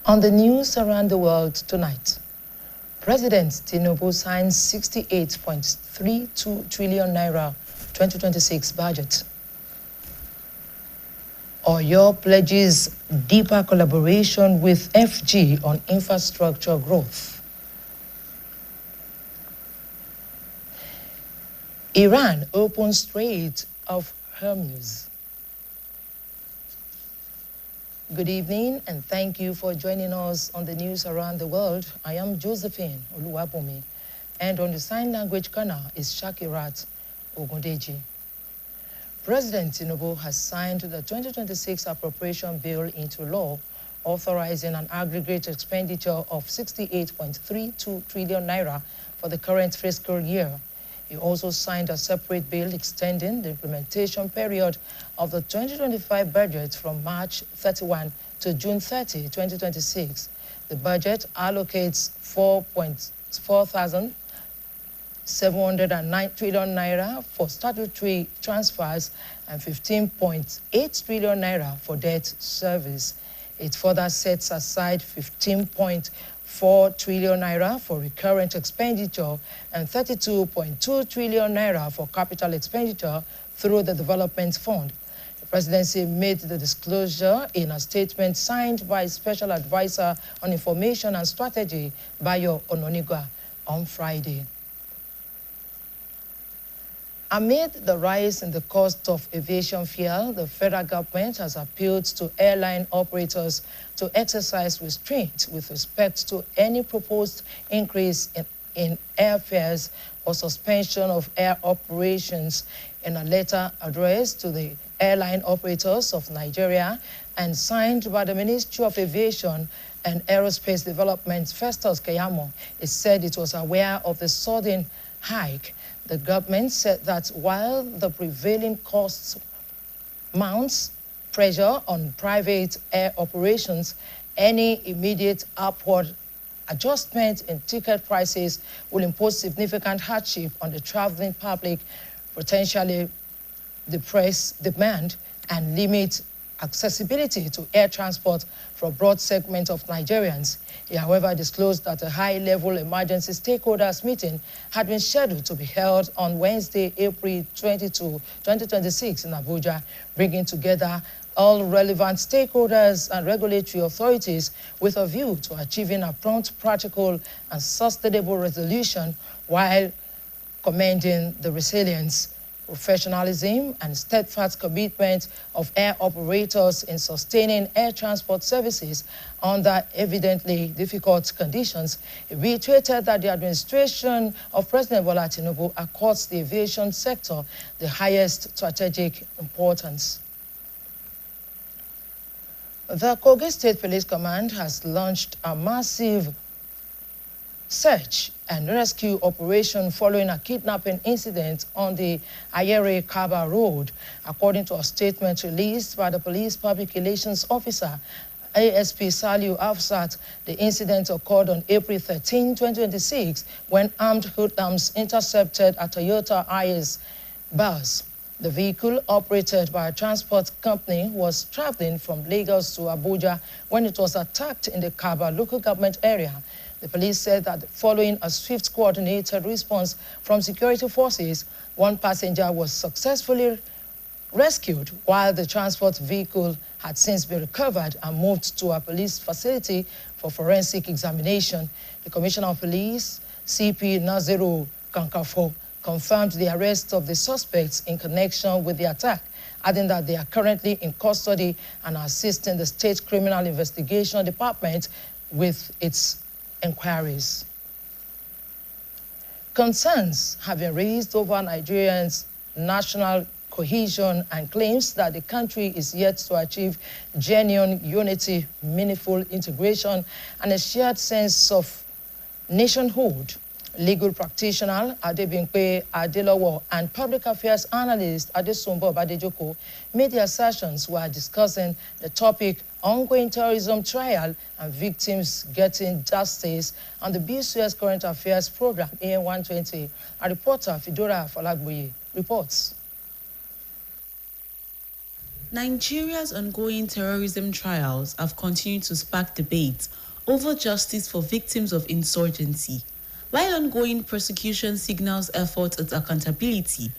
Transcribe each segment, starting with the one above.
On the news around the world tonight, President Tinubu signs 68.32 trillion naira 2026 budget. Oyo pledges deeper collaboration with FG on infrastructure growth. Iran opens Strait of Hormuz. Good evening, and thank you for joining us on the news around the world. I am Josephine Oluwabomi, and on the sign language corner is Shakirat Ogundeji. President Tinubu has signed the 2026 appropriation bill into law, authorizing an aggregate expenditure of 68.32 trillion naira for the current fiscal year. He also signed a separate bill extending the implementation period of the 2025 budget from March 31 to June 30, 2026. The budget allocates 4,709 trillion naira for statutory transfers and 15.8 trillion naira for debt service. It further sets aside 15.4 trillion naira for recurrent expenditure and 32.2 trillion naira for capital expenditure through the development fund. The presidency made the disclosure in a statement signed by Special Advisor on Information and Strategy, Bayo Ononigwa, on Friday. Amid the rise in the cost of aviation fuel, the federal government has appealed to airline operators to exercise restraint with respect to any proposed increase in airfares or suspension of air operations. In a letter addressed to the airline operators of Nigeria and signed by the Ministry of Aviation and Aerospace Development, Festus Keyamo, it said it was aware of the sudden hike. The government said that while the prevailing costs mounts pressure on private air operations, any immediate upward adjustment in ticket prices will impose significant hardship on the traveling public, potentially depress demand and limit accessibility to air transport for a broad segment of Nigerians. He, however, disclosed that a high-level emergency stakeholders meeting had been scheduled to be held on Wednesday, April 22, 2026 in Abuja, bringing together all relevant stakeholders and regulatory authorities with a view to achieving a prompt, practical, and sustainable resolution while commending the resilience, professionalism, and steadfast commitment of air operators in sustaining air transport services under evidently difficult conditions. He reiterated that the administration of President Bola Tinubu accords the aviation sector the highest strategic importance. The Kogi State Police Command has launched a massive search and rescue operation following a kidnapping incident on the Ayere-Kaba Road. According to a statement released by the police public relations officer, ASP Saliu Afsat, the incident occurred on April 13, 2026, when armed hoodlums intercepted a Toyota IS bus. The vehicle, operated by a transport company, was traveling from Lagos to Abuja when it was attacked in the Kaba local government area. The police said that following a swift coordinated response from security forces, one passenger was successfully rescued, while the transport vehicle had since been recovered and moved to a police facility for forensic examination. The Commissioner of Police, CP Naziru Kankafo, confirmed the arrest of the suspects in connection with the attack, adding that they are currently in custody and are assisting the State Criminal Investigation Department with its inquiries. Concerns have been raised over Nigeria's National cohesion and claims that the country is yet to achieve genuine unity, meaningful integration, and a shared sense of nationhood. Legal practitioner Adebimpe Adelowo and public affairs analyst Adesumbo Badejoko made the assertions while discussing the topic ongoing terrorism trial and victims getting justice on the BCOS current affairs program AM 120. A reporter Fidora Falagboye reports. Nigeria's ongoing terrorism trials have continued to spark debate over justice for victims of insurgency. While ongoing prosecution signals efforts at accountability,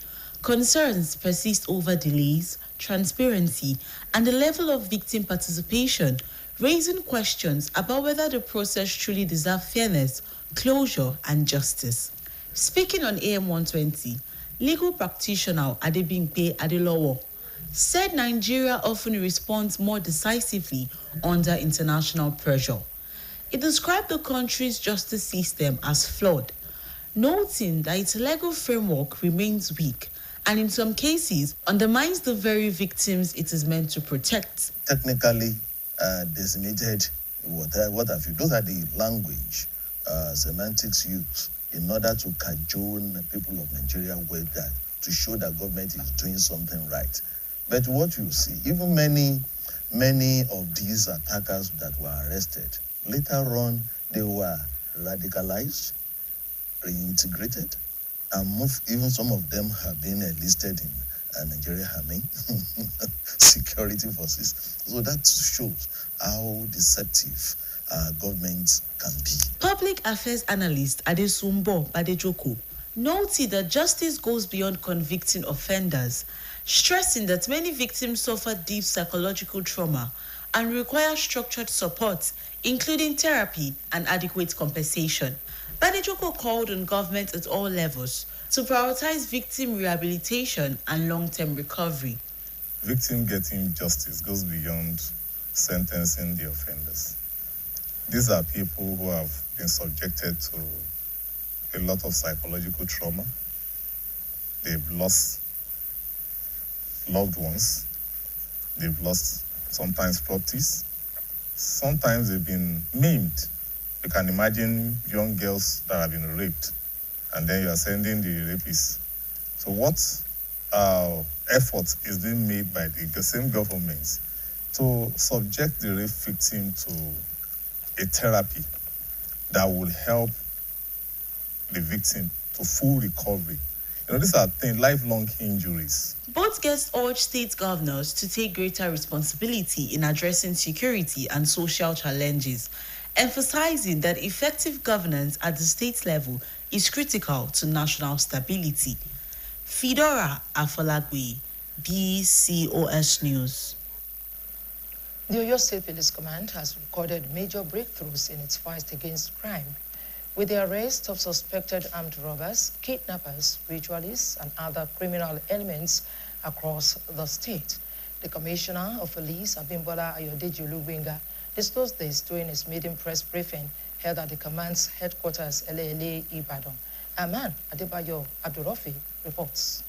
concerns persist over delays, transparency, and the level of victim participation, raising questions about whether the process truly deserves fairness, closure, and justice. Speaking on AM 120, legal practitioner Adebimpe Adelowo said Nigeria often responds more decisively under international pressure. It described the country's justice system as flawed, noting that its legal framework remains weak and in some cases undermines the very victims it is meant to protect. Technically designated, what have you? Those are the language, semantics used in order to cajole the people of Nigeria with that, to show that government is doing something right. But what you see, even many of these attackers that were arrested, later on, they were radicalized, reintegrated, and even some of them have been enlisted in Nigeria Army security forces. So that shows how deceptive governments can be. Public affairs analyst Adesumbo Badejoko noted that justice goes beyond convicting offenders, stressing that many victims suffer deep psychological trauma and require structured support, including therapy and adequate compensation. Badejoko called on government at all levels to prioritize victim rehabilitation and long-term recovery. Victim getting justice goes beyond sentencing the offenders. These are people who have been subjected to a lot of psychological trauma. They've lost loved ones. They've lost sometimes properties. Sometimes they've been maimed. You can imagine young girls that have been raped, and then you are sending the rapists. So what effort is being made by the same governments to subject the rape victim to a therapy that will help the victim to full recovery? These are lifelong injuries. Both guests urged state governors to take greater responsibility in addressing security and social challenges, emphasizing that effective governance at the state level is critical to national stability. Fidora Afalagwe, BCOS News. The Oyo State Police Command has recorded major breakthroughs in its fight against crime, with the arrest of suspected armed robbers, kidnappers, ritualists, and other criminal elements across the state. The Commissioner of Police, Abimbola Ayodeji Olubenga, disclosed this during his maiden press briefing held at the command's headquarters, Elele, Ibadan. Aman Adebayo Abdurrafi reports.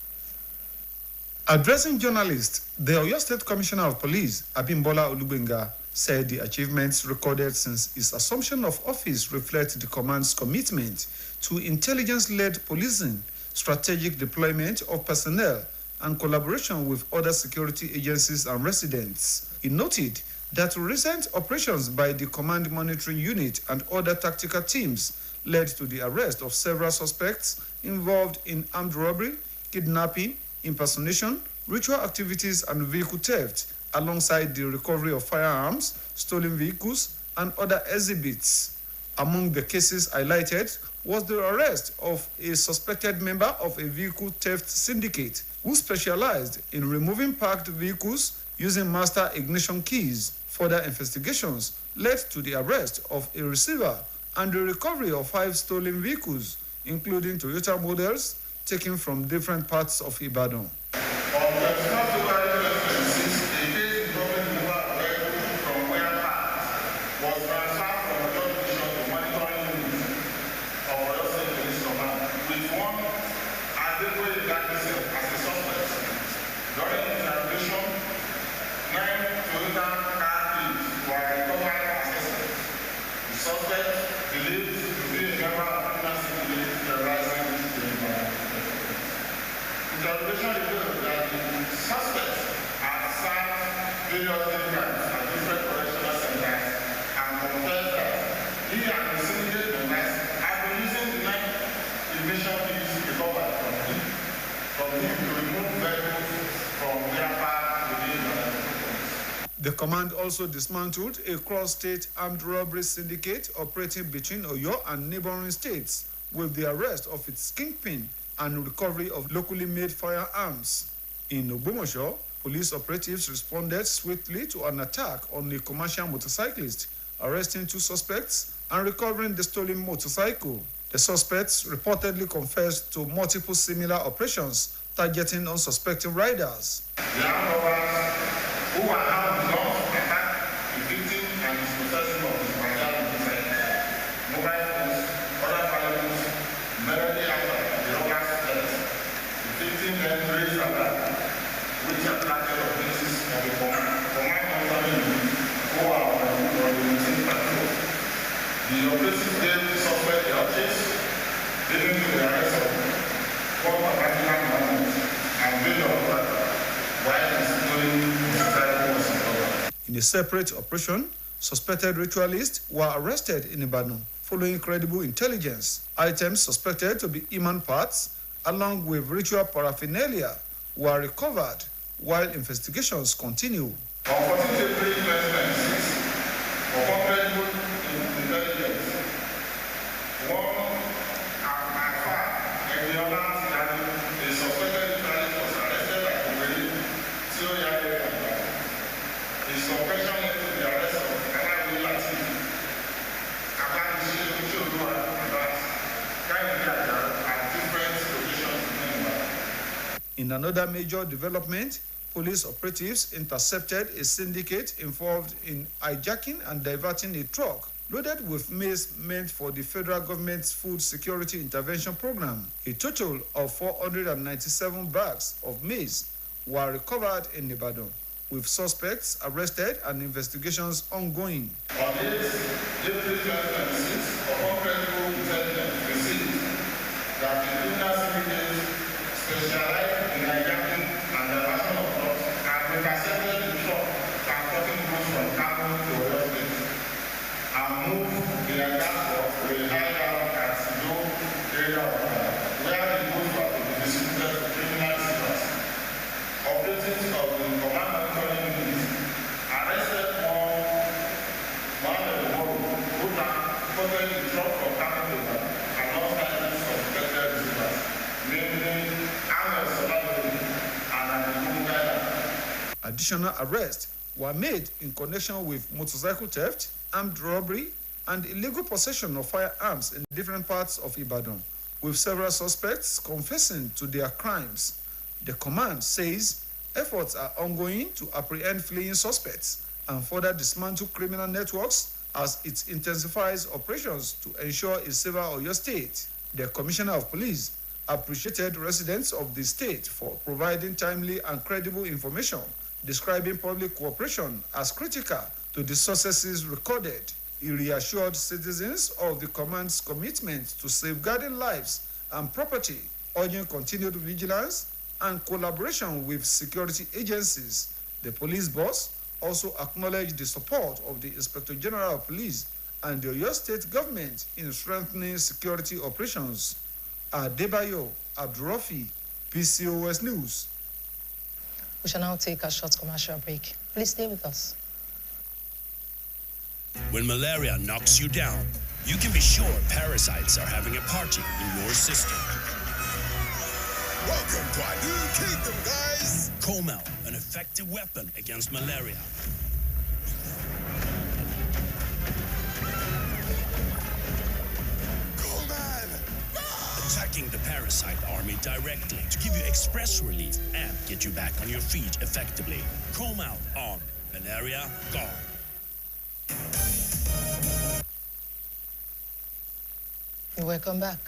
Addressing journalists, the Oyo State Commissioner of Police, Abimbola Olubenga, said the achievements recorded since his assumption of office reflect the command's commitment to intelligence-led policing, strategic deployment of personnel, and collaboration with other security agencies and residents. He noted that recent operations by the Command Monitoring Unit and other tactical teams led to the arrest of several suspects involved in armed robbery, kidnapping, impersonation, ritual activities, and vehicle theft, alongside the recovery of firearms, stolen vehicles, and other exhibits. Among the cases highlighted was the arrest of a suspected member of a vehicle theft syndicate who specialized in removing parked vehicles using master ignition keys. Further investigations led to the arrest of a receiver and the recovery of 5 stolen vehicles, including Toyota models taken from different parts of Ibadan. Toyota car keys were recovered and accessed. The suspect believed to be a member of criminal syndicate terrorizing the environment. Interrogation revealed that the suspects had served various crimes at different correctional centers and confessed that he and the syndicate members had been using the nine ignition keys recovered from him to remove vehicles from their park within the. The command also dismantled a cross-state armed robbery syndicate operating between Oyo and neighboring states with the arrest of its kingpin and recovery of locally made firearms. In Ogbomoso, police operatives responded swiftly to an attack on a commercial motorcyclist, arresting 2 suspects and recovering the stolen motorcycle. The suspects reportedly confessed to multiple similar operations targeting unsuspecting riders. The armed robbers who are now belong to attack the victim and his possession of his fragile mobile phones, other valuables, immediately after the robbers left. The victim then raised a gun, which attracted offenses of the command family who are on the routine patrol. The operatives gave the suspect the objects, leading to the arrest of 4 particular men and build up while the stolen motorcycle was recovered. In a separate operation, suspected ritualists were arrested in Ibadan following credible intelligence. Items suspected to be human parts, along with ritual paraphernalia, were recovered while investigations continue. On 14 April 2026, upon credible intelligence, one Alpha Eniola a suspected ritualist, was arrested at Owerri, Tioyade. His suppression led to the arrest of Kanawi Latif, Abadishi Ochodo and Kayode at different locations in Nigeria. In another major development, police operatives intercepted a syndicate involved in hijacking and diverting a truck loaded with maize meant for the federal government's food security intervention program. A total of 497 bags of maize were recovered in Ibadan, with suspects arrested and investigations ongoing. On this, April 2026, upon credible intelligence received that the criminal syndicate specialized in hijacking and diversion of drugs and intercepted the truck transporting goods from Kano to Oyo State and moved the hijacked truck to a hideout at Sido area of Ghana, where the goods were to be distributed to criminal receivers. Operatives of the command monitoring unit arrested one of the who transported the truck from Kano to Ghana alongside the suspected receivers, namely Ahmed Solabedi and Adigungaila. Additional arrests were made in connection with motorcycle theft, armed robbery, and illegal possession of firearms in different parts of Ibadan, with several suspects confessing to their crimes. The command says efforts are ongoing to apprehend fleeing suspects and further dismantle criminal networks as it intensifies operations to ensure a safer Oyo State. The Commissioner of Police appreciated residents of the state for providing timely and credible information, describing public cooperation as critical to the successes recorded. He reassured citizens of the command's commitment to safeguarding lives and property, urging continued vigilance and collaboration with security agencies. The police boss also acknowledged the support of the Inspector General of Police and the Oyo State government in strengthening security operations. Adebayo Abdurafi, BCOS News. We shall now take a short commercial break. Please stay with us. When malaria knocks you down, you can be sure parasites are having a party in your system. Welcome to our new kingdom, guys! Comel, an effective weapon against malaria. Attacking the parasite army directly to give you express relief and get you back on your feet effectively. Comel on. Malaria gone. Welcome back.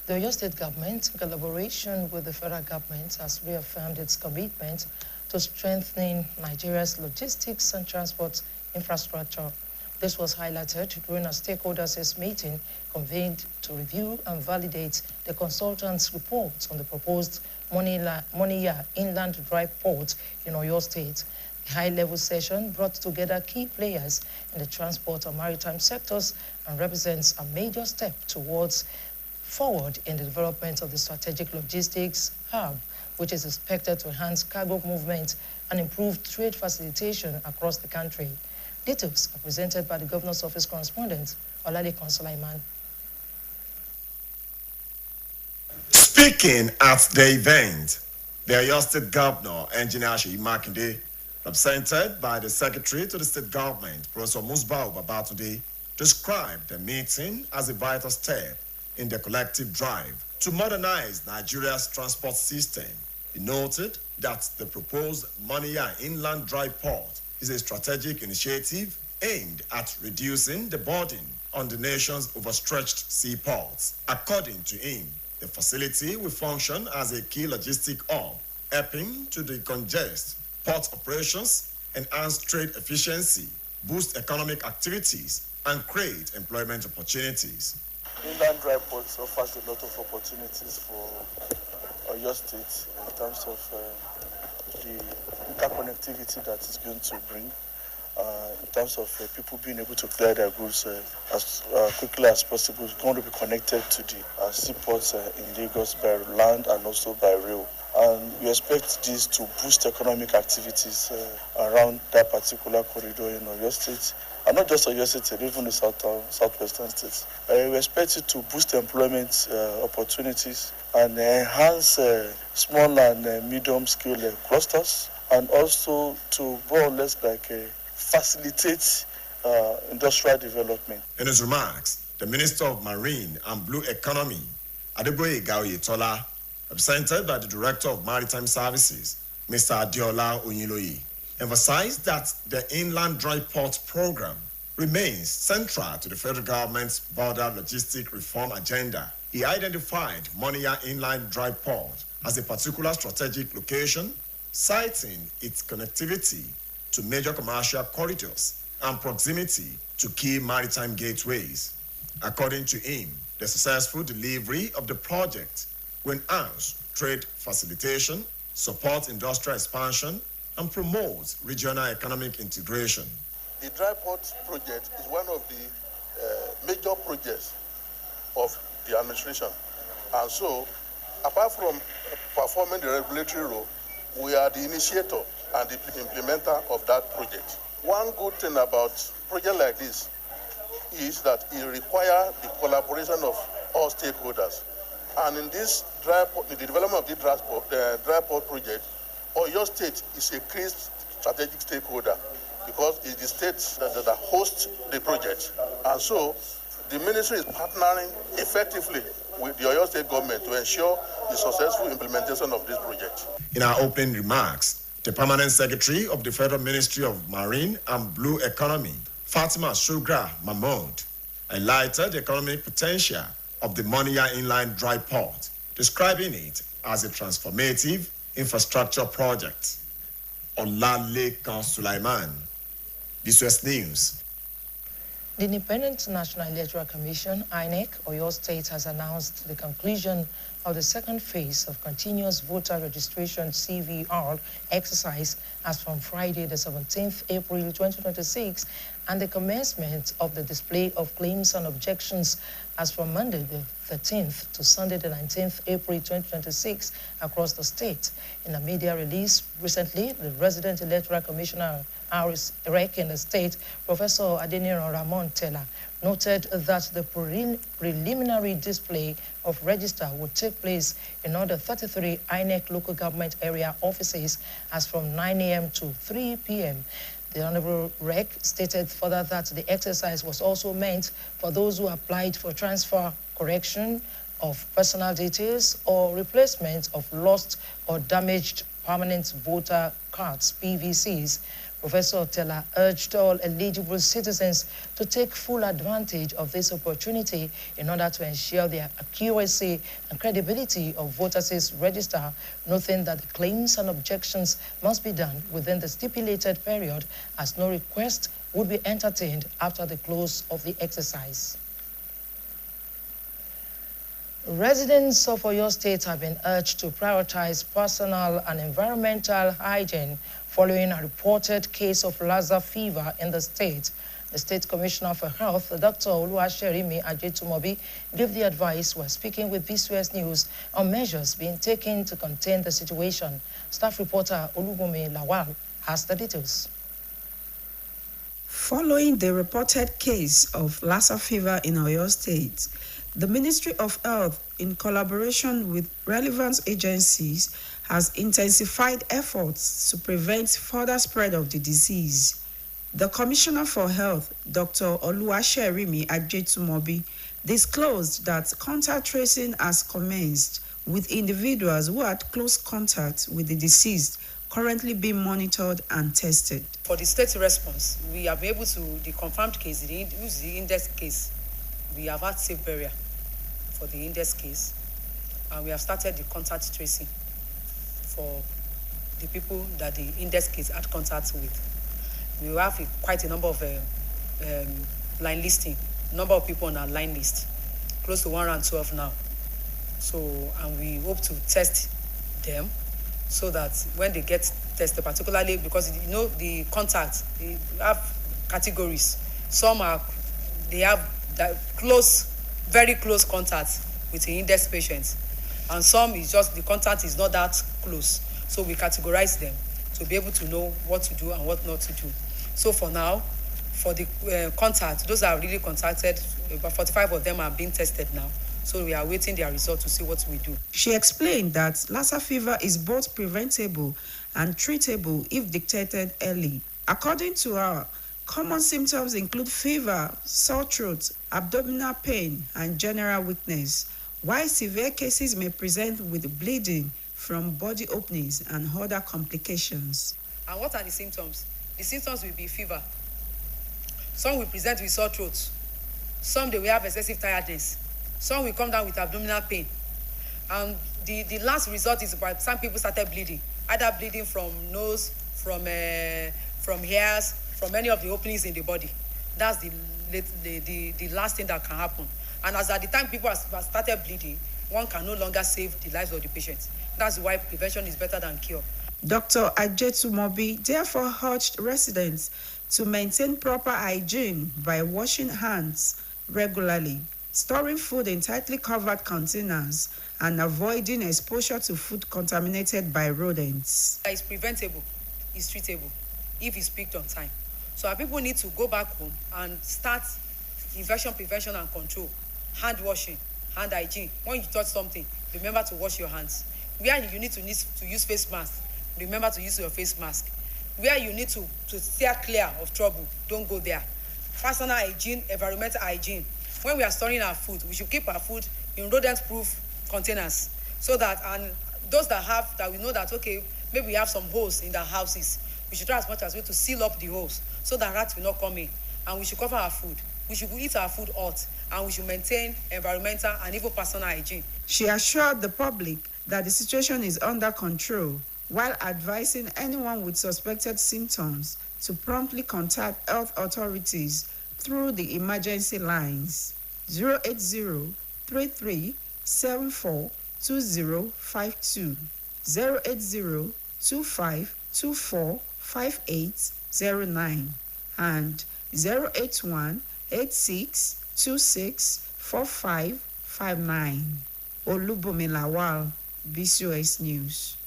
The Oyo State government, in collaboration with the federal government, has reaffirmed its commitment to strengthening Nigeria's logistics and transport infrastructure. This was highlighted during a stakeholders' meeting convened to review and validate the consultants' reports on the proposed Moniya Inland Dry Port in Oyo State. The high-level session brought together key players in the transport and maritime sectors and represents a major step towards forward in the development of the strategic logistics hub, which is expected to enhance cargo movement and improve trade facilitation across the country. Details are presented by the Governor's Office correspondent, Olalekan Sulaiman. Speaking at the event, the Oyo State Governor, Engineer Seyi Makinde, represented by the Secretary to the State Government, Professor Musbau Babatunde, described the meeting as a vital step in the collective drive to modernize Nigeria's transport system. He noted that the proposed Moniya Inland Dry Port is a strategic initiative aimed at reducing the burden on the nation's overstretched seaports. According to him, the facility will function as a key logistic hub, helping to decongest port operations, enhance trade efficiency, boost economic activities, and create employment opportunities. Inland dry ports offers a lot of opportunities for Oyo State in terms of the interconnectivity that it's going to bring, in terms of people being able to clear their goods as quickly as possible. It's going to be connected to the seaports in Lagos by land and also by rail. And we expect this to boost economic activities around that particular corridor in Oyo State, and not just Oyo State, even the southwestern states. We expect it to boost employment opportunities and enhance small and medium-scale clusters, and also to more or less facilitate industrial development. In his remarks, the Minister of Marine and Blue Economy, Adeboye Oyetola, represented by the Director of Maritime Services, Mr. Adiola Onyiloye, emphasized that the Inland Dry Port Program remains central to the federal government's border logistic reform agenda. He identified Moniya Inland Dry Port as a particular strategic location, citing its connectivity to major commercial corridors and proximity to key maritime gateways. According to him, the successful delivery of the project will enhance trade facilitation, support industrial expansion, and promote regional economic integration. The dry port project is one of the major projects of the administration. And so, apart from performing the regulatory role, we are the initiator and the implementer of that project. One good thing about a project like this is that it requires the collaboration of all stakeholders. And in this the development of the dry port project, Oyo State is a key strategic stakeholder because it's the state that hosts the project. And so the ministry is partnering effectively with the Oyo State government to ensure the successful implementation of this project. In our opening remarks, the Permanent Secretary of the Federal Ministry of Marine and Blue Economy, Fatima Sugra Mahmoud, highlighted the economic potential of the Moniya Inland Dry Port, describing it as a transformative infrastructure project. Olalekan Sulaiman, BCOS News. The Independent National Electoral Commission, INEC, Oyo State, has announced the conclusion of the second phase of continuous voter registration CVR exercise as from Friday, the 17th April 2026, and the commencement of the display of claims and objections as from Monday, the 13th to Sunday, the 19th April 2026 across the state. In a media release recently, the resident electoral commissioner REC in the state, Professor Adeniran Ramon Teller, noted that the preliminary display of register would take place in all the 33 INEC local government area offices as from 9 a.m. to 3 p.m. The Honorable REC stated further that the exercise was also meant for those who applied for transfer, correction of personal details, or replacement of lost or damaged permanent voter cards, PVCs, Professor Tella urged all eligible citizens to take full advantage of this opportunity in order to ensure the accuracy and credibility of voters' register, noting that the claims and objections must be done within the stipulated period, as no request would be entertained after the close of the exercise. Residents of Oyo State have been urged to prioritize personal and environmental hygiene following a reported case of Lassa fever in the state. The State Commissioner for Health, Dr. Oluwaserimi Ajetumobi, gave the advice while speaking with BCOS News on measures being taken to contain the situation. Staff reporter Olubumi Lawal has the details. Following the reported case of Lassa fever in Oyo State, the Ministry of Health, in collaboration with relevant agencies, has intensified efforts to prevent further spread of the disease. The Commissioner for Health, Dr. Oluwaserimi Ajetumobi, disclosed that contact tracing has commenced with individuals who had close contact with the deceased currently being monitored and tested. For the state response, we have been able to, the confirmed case, the index case, we have had safe burial for the index case, and we have started the contact tracing for the people that the index case had contact with. We have quite a number of line listing, number of people on our line list, close to 112 now. So, and we hope to test them so that when they get tested, particularly because you know the contact, they have categories. Some are, they have that close, very close contact with the index patients, and some is just the contact is not that close. So we categorize them to be able to know what to do and what not to do. So for now, for the contact, those are really contacted, about 45 of them are being tested now. So we are waiting their result to see what we do. She explained that Lassa fever is both preventable and treatable if detected early. According to her, common symptoms include fever, sore throat, abdominal pain, and general weakness, while severe cases may present with bleeding from body openings and other complications. And what are the symptoms? The symptoms will be fever. Some will present with sore throat. Some they will have excessive tiredness. Some will come down with abdominal pain. And the last result is about some people started bleeding, either bleeding from nose, from hairs, from any of the openings in the body. That's the last thing that can happen. And as at the time people have started bleeding, one can no longer save the lives of the patients. That's why prevention is better than cure. Dr. Ajetumobi therefore urged residents to maintain proper hygiene by washing hands regularly, storing food in tightly covered containers, and avoiding exposure to food contaminated by rodents. It's preventable, it's treatable, if it's picked on time. So our people need to go back home and start infection prevention and control, hand washing, hand hygiene. When you touch something, remember to wash your hands. Where you need to use face mask, remember to use your face mask. Where you need to steer clear of trouble, don't go there. Personal hygiene, environmental hygiene. When we are storing our food, we should keep our food in rodent-proof containers, so that, and those that we know that, okay, maybe we have some holes in their houses, we should try as much as we to seal up the holes so that rats will not come in. And we should cover our food. We should eat our food hot, and we should maintain environmental and even personal hygiene. She assured the public that the situation is under control, while advising anyone with suspected symptoms to promptly contact health authorities through the emergency lines 080-3374-2052, 080-2524-5809, and 081-8626-4559. Olubumi Lawal, BCOS News.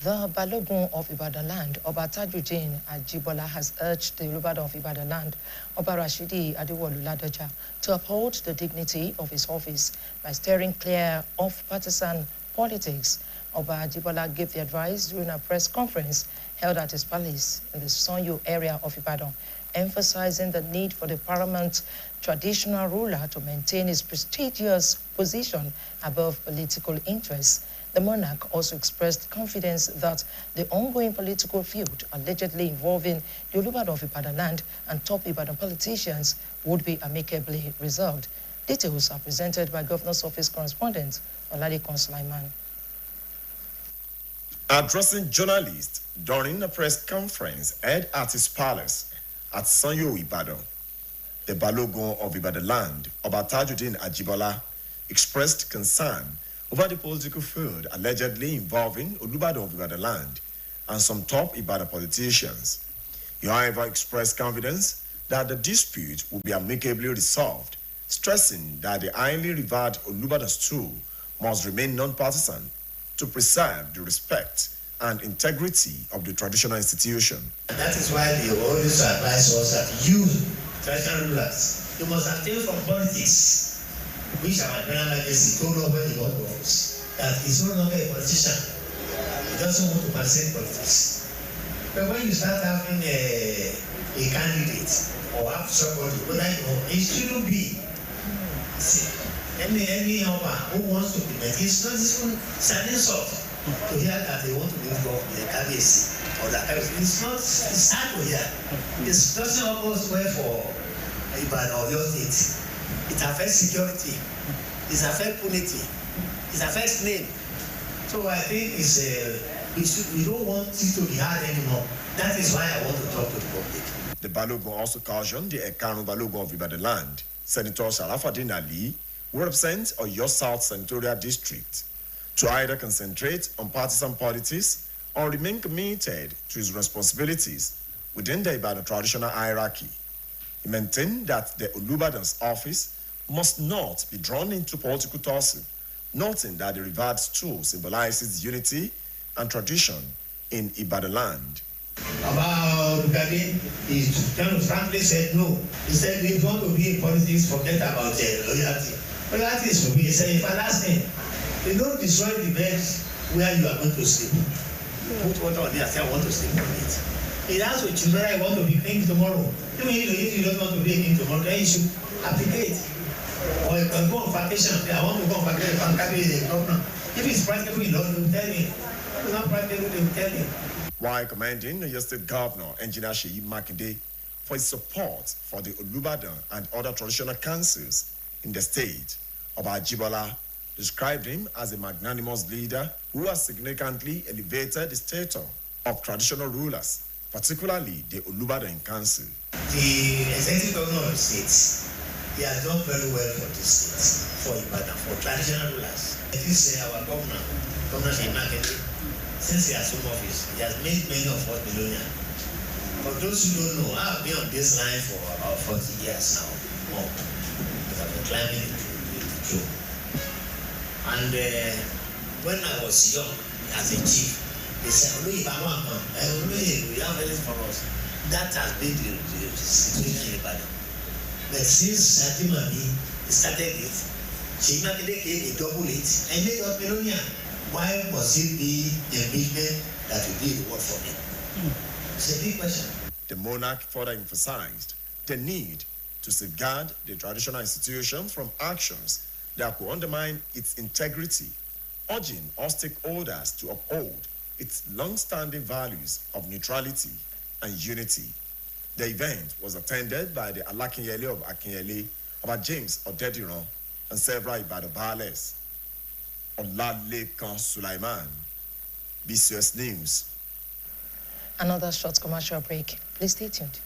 The Balogun of Ibadan land, Oba Tajuddin Ajibola, has urged the Olubadan of Ibadan land, Oba Rashidi Adewolu Ladoja, to uphold the dignity of his office by steering clear of partisan politics. Oba Ajibola gave the advice during a press conference held at his palace in the Sonyo area of Ibadan. emphasizing the need for the paramount traditional ruler to maintain his prestigious position above political interests. The monarch also expressed confidence that the ongoing political feud allegedly involving the Olubadan of Ibadan land and top Ibadan politicians would be amicably resolved. Details are presented by Governor's Office correspondent Olalekan Sulaiman. Addressing journalists during a press conference held at his palace at Sanyo Ibadan, the Balogun of Ibadan land, Oba Tajuddin Ajibola, expressed concern over the political feud allegedly involving Olubadan of Ibadan land and some top Ibadan politicians. He, however, expressed confidence that the dispute will be amicably resolved, stressing that the highly revered Olubadan stool must remain non-partisan to preserve the respect and integrity of the traditional institution. And that is why they always advise us that you, traditional rulers, you must abstain from politics, which our Grand Majesty told us when he got to office, that he's no longer a politician. He doesn't want to participate in politics. But when you start having a candidate or have somebody, whether it shouldn't be. See, any who wants to be met, it's not this one standing soft to hear that they want to be involved in the cabinet or that. It's not, it's hard to hear. It doesn't almost well for Ibadan or your state. It affects security, it affects punity, it affects name. So I think it's we don't want it to be hard anymore. That is why I want to talk to the public. The Balogun also cautioned the Ekanu Balogun of Ibadan land, Senator Sharafaddin Ali, who represents Oyo South Senatorial District, to either concentrate on partisan politics or remain committed to his responsibilities within the Ibadan traditional hierarchy. He maintained that the Olubadan's office must not be drawn into political tussle, noting that the revered stool symbolizes unity and tradition in Ibadan land. About Ugadi, he kind of frankly said no. He said, if you want to be in politics, forget about loyalty. Loyalty is for me. He said, if I last name, they don't destroy the bed where you are going to sleep. Put water on there and say, I want to sleep on it. It has with children, I want to be king tomorrow. Even if you don't want to be a king tomorrow, then you should applicate. Or you can go on vacation. I want to go on vacation. I'm carrying the governor. If it's practical, you will tell me. If it's not practical, they will tell me. While commending the State Governor, Engineer Seyi Makinde, for his support for the Olubadan and other traditional councils in the state, Oba Ajibola described him as a magnanimous leader who has significantly elevated the status of traditional rulers, particularly the Olubadan Council. The executive governor of the state, he has done very well for this state, for Ibadan, for traditional rulers. This is our governor, Governor Seyi Makinde. Since he has assumed office, he has made many of us millionaires. For those who don't know, I have been on this line for about 40 years now, more, because I've been climbing the job. And when I was young, as a chief, they said, we have anything for us. That has been the situation in Ibadan. But since Satimami started it, Seyi Makinde came, he doubled it, and made us millionaires. Why must it be the engagement that will be the word for me? It's a big question. The monarch further emphasized the need to safeguard the traditional institution from actions that could undermine its integrity, urging all stakeholders to uphold its long-standing values of neutrality and unity. The event was attended by the Alakinyele of Akinyele, Oba James Odediran, and several Ibadan Baales. Olalekan Sulaiman, BCOS News. Another short commercial break. Please stay tuned.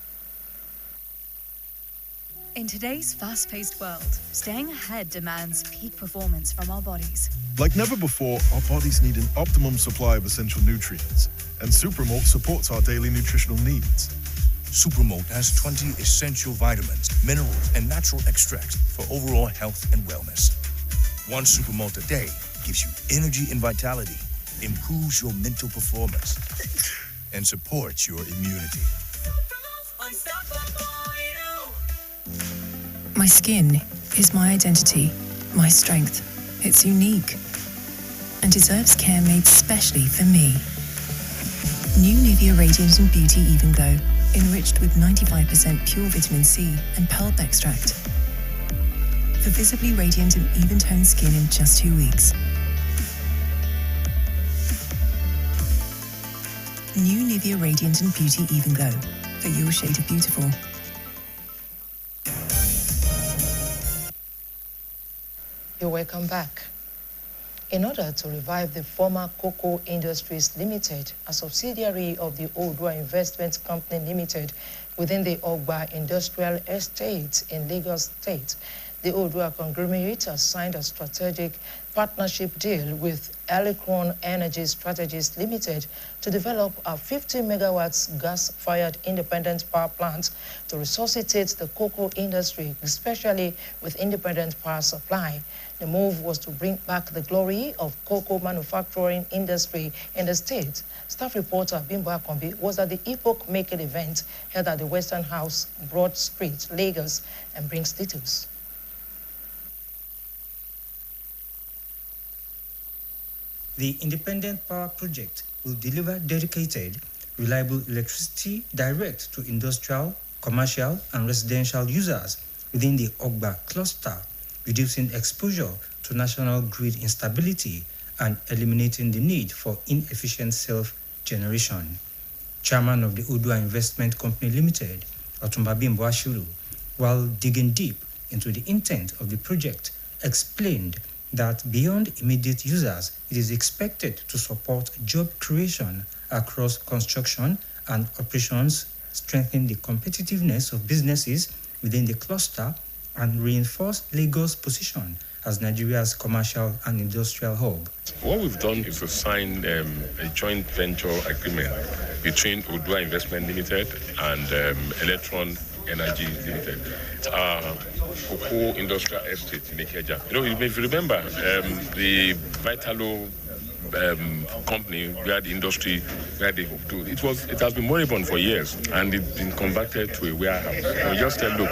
In today's fast-paced world, staying ahead demands peak performance from our bodies. Like never before, our bodies need an optimum supply of essential nutrients, and Supermalt supports our daily nutritional needs. Supermalt has 20 essential vitamins, minerals, and natural extracts for overall health and wellness. One Supermalt a day gives you energy and vitality, improves your mental performance, and supports your immunity. My skin is my identity, my strength. It's unique and deserves care made specially for me. New Nivea Radiant and Beauty Even Glow, enriched with 95% pure vitamin C and pulp extract. For visibly radiant and even-toned skin in just 2 weeks. New Nivea Radiant and Beauty Even Glow, for your shade of beautiful. You're welcome back. In order to revive the former Cocoa Industries Limited, a subsidiary of the Odua Investment Company Limited within the Ogba Industrial Estate in Lagos State, the Odua conglomerate has signed a strategic partnership deal with Electron Energy Strategies Limited to develop a 50 megawatts gas-fired independent power plant to resuscitate the cocoa industry, especially with independent power supply. The move was to bring back the glory of cocoa manufacturing industry in the state. Staff reporter Bimbo Akombi was at the epoch-making event held at the Western House, Broad Street, Lagos, and brings details. The independent power project will deliver dedicated, reliable electricity direct to industrial, commercial, and residential users within the Ogba cluster, reducing exposure to national grid instability and eliminating the need for inefficient self-generation. Chairman of the Odua Investment Company Limited, Otumba Bimbo Ashiru, while digging deep into the intent of the project, explained that beyond immediate users, it is expected to support job creation across construction and operations, strengthen the competitiveness of businesses within the cluster, and reinforce Lagos' position as Nigeria's commercial and industrial hub. What we've done is to sign a joint venture agreement between Odua Investment Limited and Electron Energy Limited. Cocoa Industrial Estate in Ikeja. If you remember, the Vitalo company where the industry, where they do it has been moribund for years, and it's been converted to a warehouse. And we just said, look,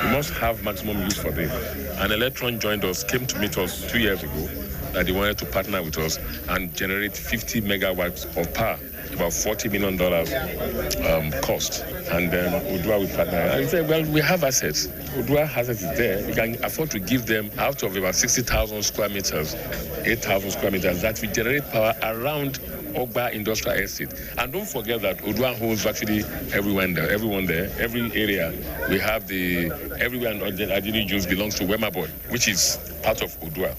we must have maximum use for this. And Electron joined us, came to meet us 2 years ago, that they wanted to partner with us and generate 50 megawatts of power, about $40 million cost. And then Odua will partner. And we said, well, we have assets. Odua has assets there. We can afford to give them out of about 60,000 square meters, 8,000 square meters, that we generate power around Ogba Industrial Estate. And don't forget that Odua owns actually everyone there, every area. We have everywhere in Adini Jones belongs to Wemaboy, which is part of Odua.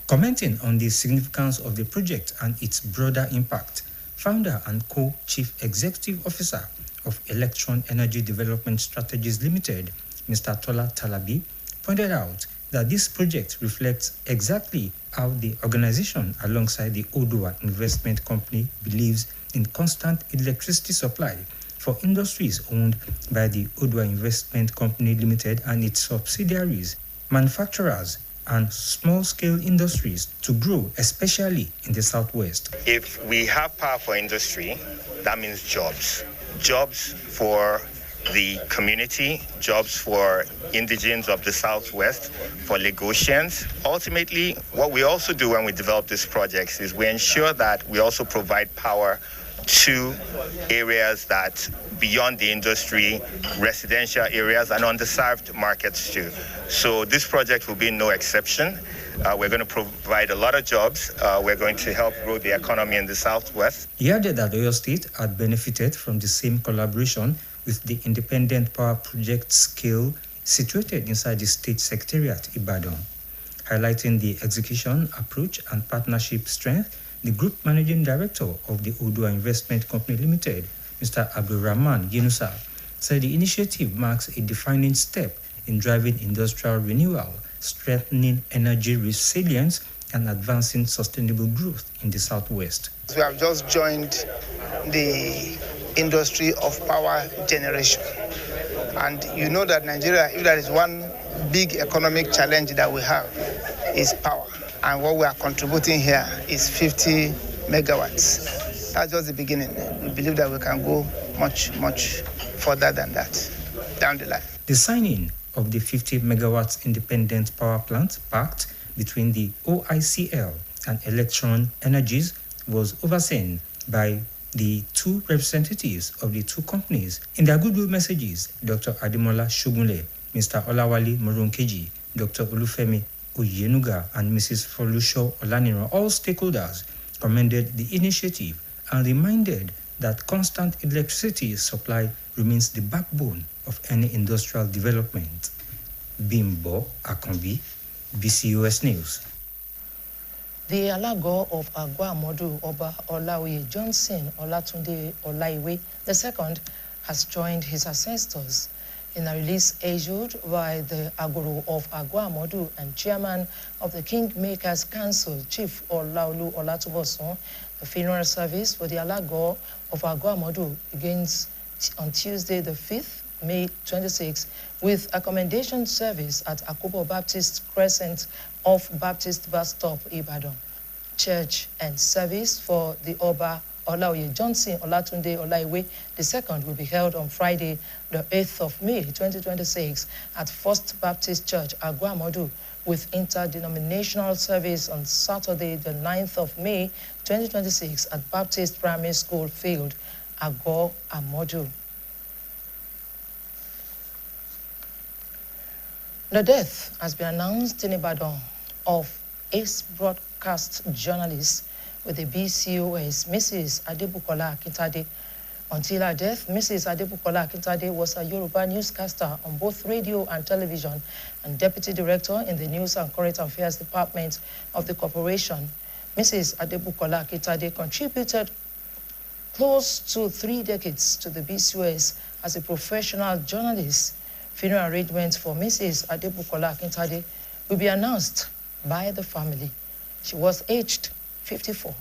Commenting on the significance of the project and its broader impact, founder and co-chief executive officer of Electron Energy Development Strategies Limited, Mr. Tola Talabi, pointed out that this project reflects exactly how the organization, alongside the Odua Investment Company, believes in constant electricity supply for industries owned by the Odua Investment Company Limited and its subsidiaries, manufacturers, and small-scale industries to grow, especially in the Southwest. If we have power for industry, that means jobs. Jobs for the community, jobs for indigents of the Southwest, for Lagosians. Ultimately, what we also do when we develop these projects is we ensure that we also provide power to areas that beyond the industry, residential areas, and underserved markets too. So this project will be no exception. We're going to provide a lot of jobs. We're going to help grow the economy in the Southwest. He added that Oyo State had benefited from the same collaboration with the Independent Power Project scale situated inside the State Secretariat, Ibadan. Highlighting the execution approach and partnership strength, the Group Managing Director of the Odua Investment Company Limited, Mr. Abdulrahman Yunusa, said the initiative marks a defining step in driving industrial renewal, strengthening energy resilience, and advancing sustainable growth in the Southwest. We have just joined the industry of power generation. And you know that Nigeria, if there is one big economic challenge that we have, is power. And what we are contributing here is 50 megawatts. That's just the beginning. We believe that we can go much, much further than that down the line. The signing of the 50 megawatts independent power plant pact between the OICL and Electron Energies was overseen by the two representatives of the two companies. In their goodwill messages, Dr. Ademola Shogunle, Mr. Olawale Morunkeji, Dr. Olufemi Oyenuga, and Mrs. Folusho Olaniran, all stakeholders commended the initiative and reminded that constant electricity supply remains the backbone of any industrial development. Bimbo Akambi, BCOS News. The Alago of Agwa-Modu, Oba Olaoye Johnson Olatunde Olaiwe II, has joined his ancestors. In a release issued by the Agoro of Agwa-Modu and chairman of the Kingmakers Council, Chief Olaolu Olatubosun, the funeral service for the Alago of Agwa-Modu begins on Tuesday, the 5th May 26, with a commendation service at Akobo Baptist Crescent off Baptist Bus Stop, Ibadan. Church and service for the Oba Olaoye Johnson Olatunde Olaiwe II will be held on Friday, the 8th of May 2026 at First Baptist Church, Agwa-Modu, with interdenominational service on Saturday, the 9th of May 2026 at Baptist Primary School Field, Agwa-Modu. The death has been announced in Ibadan of ace broadcast journalist with the BCOS, Mrs. Adebukola Akintade. Until her death, Mrs. Adebukola Akintade was a Yoruba newscaster on both radio and television and deputy director in the News and Current Affairs Department of the corporation. Mrs. Adebukola Akintade contributed close to 3 decades to the BCOS as a professional journalist. Funeral arrangements for Mrs. Adebukola Akintade will be announced by the family. She was aged 54.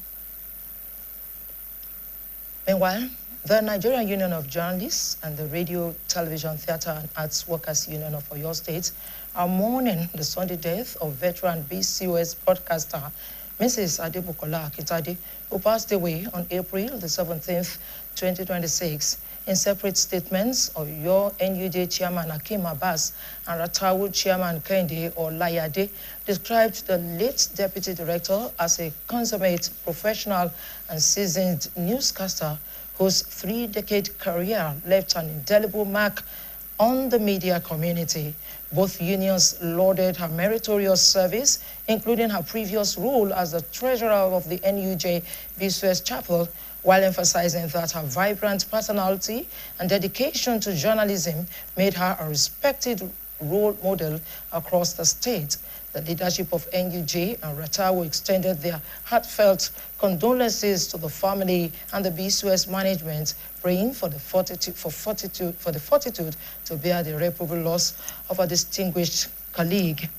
Meanwhile, the Nigerian Union of Journalists and the Radio, Television, Theatre and Arts Workers Union of Oyo State are mourning the Sunday death of veteran BCOS broadcaster Mrs. Adebukola Akintade, who passed away on April the 17th, 2026. In separate statements, Oyo NUJ Chairman Hakeem Abbas and Ratawu Chairman Kehinde Olayade described the late Deputy Director as a consummate professional and seasoned newscaster whose 3-decade career left an indelible mark on the media community. Both unions lauded her meritorious service, including her previous role as the treasurer of the NUJ BCOS Chapel, while emphasizing that her vibrant personality and dedication to journalism made her a respected role model across the state. The leadership of NUJ and Ratawu extended their heartfelt condolences to the family and the BCOS management, praying for the fortitude to bear the irreparable loss of a distinguished colleague.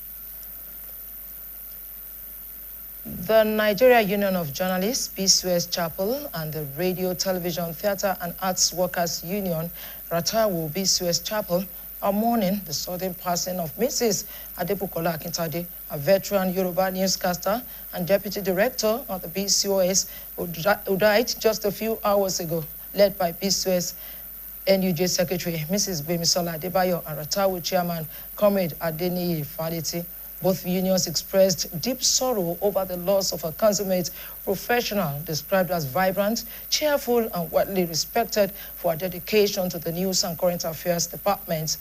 The Nigeria Union of Journalists, BCOS Chapel, and the Radio, Television, Theatre and Arts Workers Union, Ratawu BCOS Chapel, are mourning the sudden passing of Mrs. Adebukola Akintade, a veteran Yoruba newscaster and deputy director of the BCOS, who died just a few hours ago, led by BCOS NUJ Secretary Mrs. Gbemisola Adebayo and Ratawu Chairman Comrade Adeniyi Faleti. Both unions expressed deep sorrow over the loss of a consummate professional described as vibrant, cheerful, and widely respected for her dedication to the News and Current Affairs Department.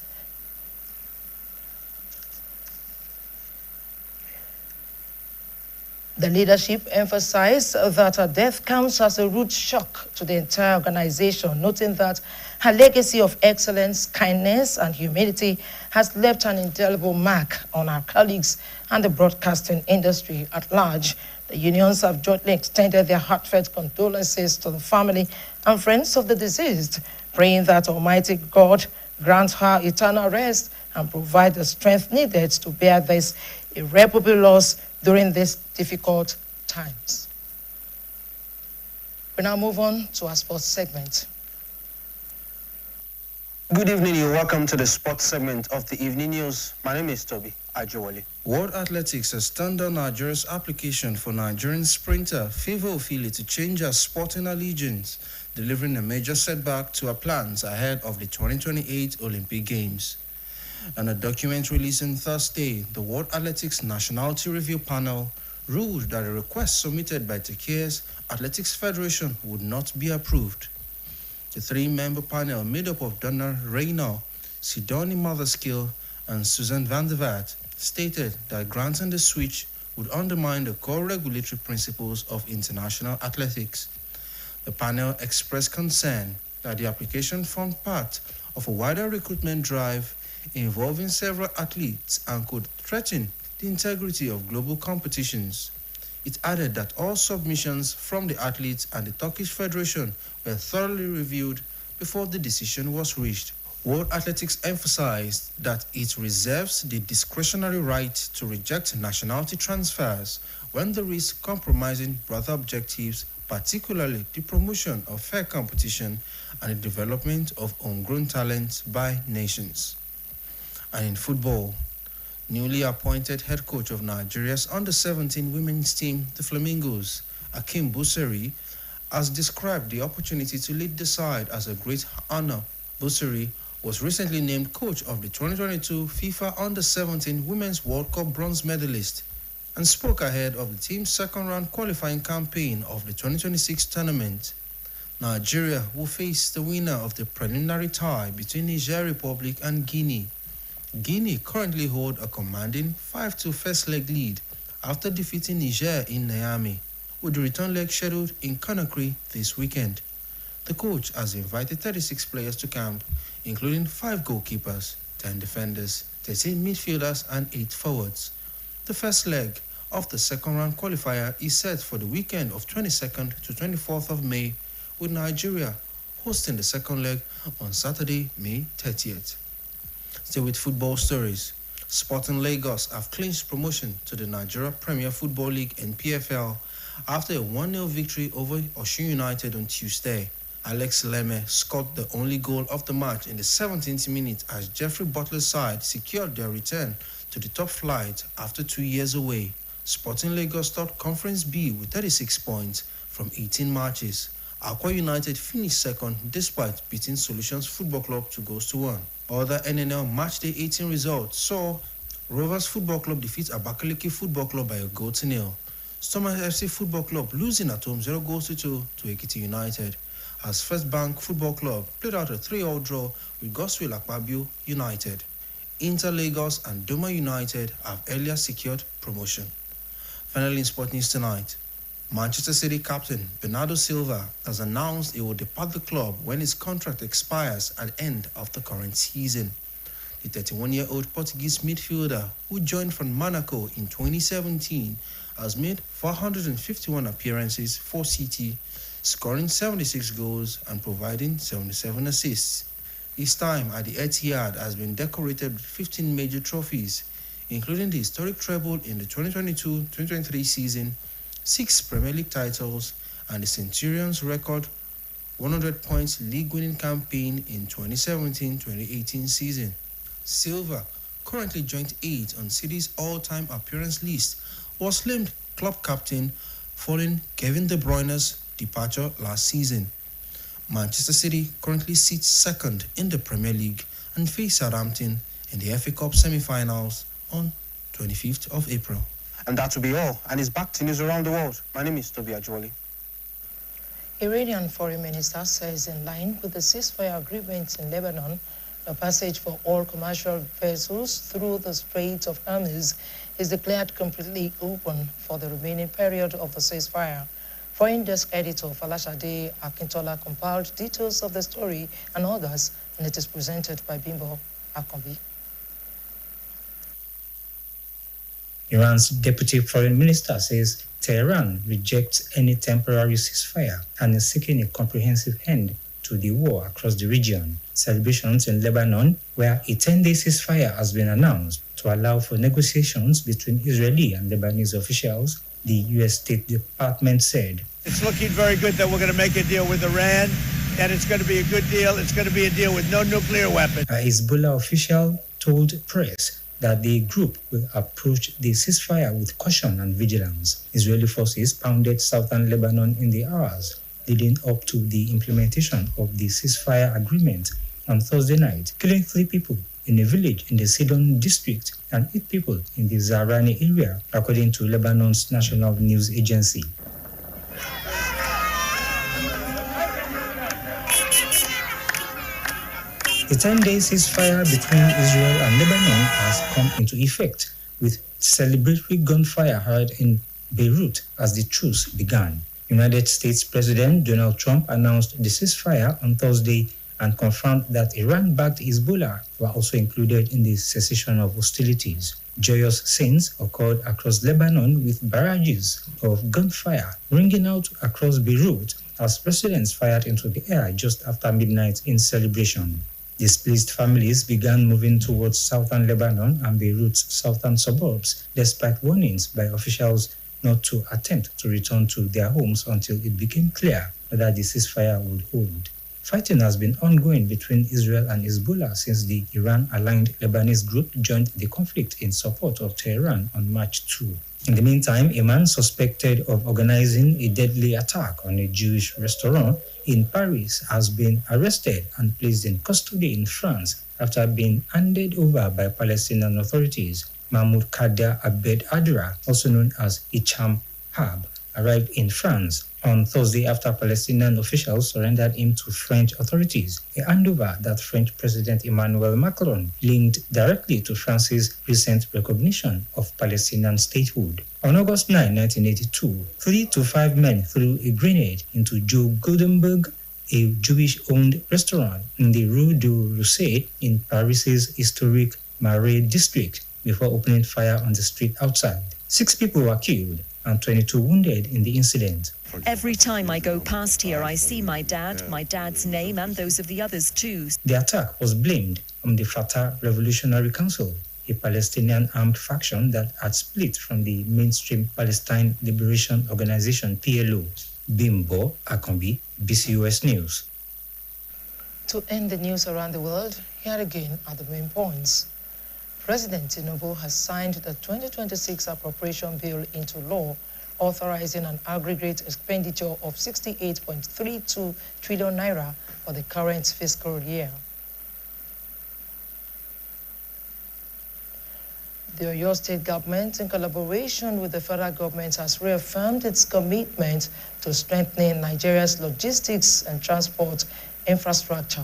The leadership emphasized that her death comes as a rude shock to the entire organization, noting that her legacy of excellence, kindness, and humility has left an indelible mark on our colleagues and the broadcasting industry at large. The unions have jointly extended their heartfelt condolences to the family and friends of the deceased, praying that Almighty God grant her eternal rest and provide the strength needed to bear this irreparable loss during these difficult times. We now move on to our sports segment. Good evening, you're welcome to the sports segment of the evening news. My name is Toby Ajewale. World Athletics has turned down Nigeria's application for Nigerian sprinter Favor Ofili to change her sporting allegiance, delivering a major setback to her plans ahead of the 2028 Olympic Games. In a document released on Thursday, the World Athletics Nationality Review Panel ruled that a request submitted by Turkey's Athletics Federation would not be approved. The three-member panel made up of Donna Reynor, Sidonie Motherskill, and Susan van der Vaart stated that granting the switch would undermine the core regulatory principles of international athletics. The panel expressed concern that the application formed part of a wider recruitment drive involving several athletes and could threaten the integrity of global competitions. It added that all submissions from the athletes and the Turkish Federation were thoroughly reviewed before the decision was reached. World Athletics emphasized that it reserves the discretionary right to reject nationality transfers when there is compromising broader objectives, particularly the promotion of fair competition and the development of homegrown talent by nations. And in football, newly appointed head coach of Nigeria's under-17 women's team, the Flamingos, Akim Buseri, has described the opportunity to lead the side as a great honor. Buseri was recently named coach of the 2022 FIFA Under-17 Women's World Cup bronze medalist and spoke ahead of the team's second-round qualifying campaign of the 2026 tournament. Nigeria will face the winner of the preliminary tie between Niger Republic and Guinea. Guinea currently hold a commanding 5-2 first leg lead after defeating Niger in Niamey, with the return leg scheduled in Conakry this weekend. The coach has invited 36 players to camp, including 5 goalkeepers, 10 defenders, 13 midfielders, and 8 forwards. The first leg of the second-round qualifier is set for the weekend of 22nd to 24th of May, with Nigeria hosting the second leg on Saturday, May 30th. Still with football stories, Sporting Lagos have clinched promotion to the Nigeria Premier Football League and PFL after a 1-0 victory over Osun United on Tuesday. Alex Leme scored the only goal of the match in the 17th minute as Jeffrey Butler's side secured their return to the top flight after 2 years away. Sporting Lagos topped Conference B with 36 points from 18 matches. Aqua United finished second despite beating Solutions Football Club 2-1. Other NNL Matchday 18 results saw Rovers Football Club defeat Abakaliki Football Club by 1-0. Stormers FC Football Club losing at home 0-2 to Ekiti United, as First Bank Football Club played out a 3-3 draw with Godswill Akpabio United. Inter Lagos and Doma United have earlier secured promotion. Finally, in sport news tonight, Manchester City captain Bernardo Silva has announced he will depart the club when his contract expires at the end of the current season. The 31-year-old Portuguese midfielder, who joined from Monaco in 2017, has made 451 appearances for City, scoring 76 goals and providing 77 assists. His time at the Etihad has been decorated with 15 major trophies, including the historic treble in the 2022-2023 season, 6 Premier League titles, and the Centurion's record 100 points league-winning campaign in 2017-2018 season. Silva, currently joint 8 on City's all-time appearance list, was named club captain following Kevin De Bruyne's departure last season. Manchester City currently sits second in the Premier League and face Southampton in the FA Cup semi-finals on 25th of April. And that will be all. And it's back to news around the world. My name is Toby Ajwali. Iranian foreign minister says in line with the ceasefire agreement in Lebanon, the passage for all commercial vessels through the Strait of Hormuz is declared completely open for the remaining period of the ceasefire. Foreign desk editor Falashade Akintola compiled details of the story and others, and it is presented by Bimbo Akombi. Iran's deputy foreign minister says Tehran rejects any temporary ceasefire and is seeking a comprehensive end to the war across the region. Celebrations in Lebanon, where a 10-day ceasefire has been announced to allow for negotiations between Israeli and Lebanese officials, the U.S. State Department said. It's looking very good that we're going to make a deal with Iran, and it's going to be a good deal. It's going to be a deal with no nuclear weapons. A Hezbollah official told press that the group will approach the ceasefire with caution and vigilance. Israeli forces pounded southern Lebanon in the hours leading up to the implementation of the ceasefire agreement on Thursday night, killing 3 people in a village in the Sidon district and 8 people in the Zahrani area, according to Lebanon's national news agency. A 10-day ceasefire between Israel and Lebanon has come into effect, with celebratory gunfire heard in Beirut as the truce began. United States President Donald Trump announced the ceasefire on Thursday and confirmed that Iran-backed Hezbollah were also included in the cessation of hostilities. Joyous scenes occurred across Lebanon with barrages of gunfire ringing out across Beirut as residents fired into the air just after midnight in celebration. Displaced families began moving towards southern Lebanon and Beirut's southern suburbs, despite warnings by officials not to attempt to return to their homes until it became clear whether the ceasefire would hold. Fighting has been ongoing between Israel and Hezbollah since the Iran-aligned Lebanese group joined the conflict in support of Tehran on March 2. In the meantime, a man suspected of organizing a deadly attack on a Jewish restaurant in Paris has been arrested and placed in custody in France after being handed over by Palestinian authorities. Mahmoud Kader Abed Adra, also known as Hicham Hab, arrived in France on Thursday after Palestinian officials surrendered him to French authorities, a handover that French President Emmanuel Macron linked directly to France's recent recognition of Palestinian statehood. On August 9, 1982, 3 to 5 men threw a grenade into Joe Goldenberg, a Jewish-owned restaurant in the Rue du Rousset in Paris's historic Marais district before opening fire on the street outside. 6 people were killed and 22 wounded in the incident. Every time I go past here, I see my dad's name, and those of the others too. The attack was blamed on the Fatah Revolutionary Council, a Palestinian armed faction that had split from the mainstream Palestine Liberation Organization, PLO. Bimbo Akombi, BCOS News. To end the news around the world, here again are the main points. President Tinubu has signed the 2026 appropriation bill into law, authorizing an aggregate expenditure of 68.32 trillion naira for the current fiscal year. The Oyo State government, in collaboration with the federal government, has reaffirmed its commitment to strengthening Nigeria's logistics and transport infrastructure.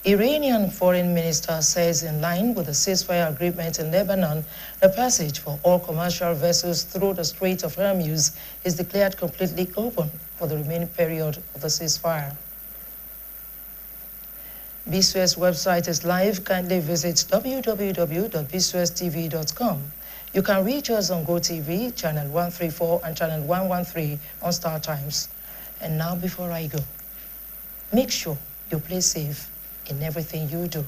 Iranian foreign minister says, in line with the ceasefire agreement in Lebanon, the passage for all commercial vessels through the Strait of Hormuz is declared completely open for the remaining period of the ceasefire. BCOS website is live. Kindly visit www.bcostv.com. You can reach us on GoTV, channel 134 and channel 113 on Star Times. And now, before I go, make sure you play safe in everything you do.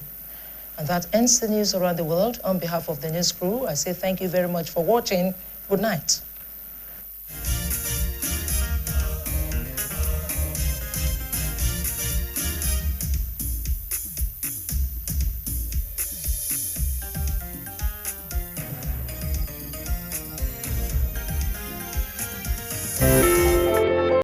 And that ends the news around the world. On behalf of the news crew, I say thank you very much for watching. Good night.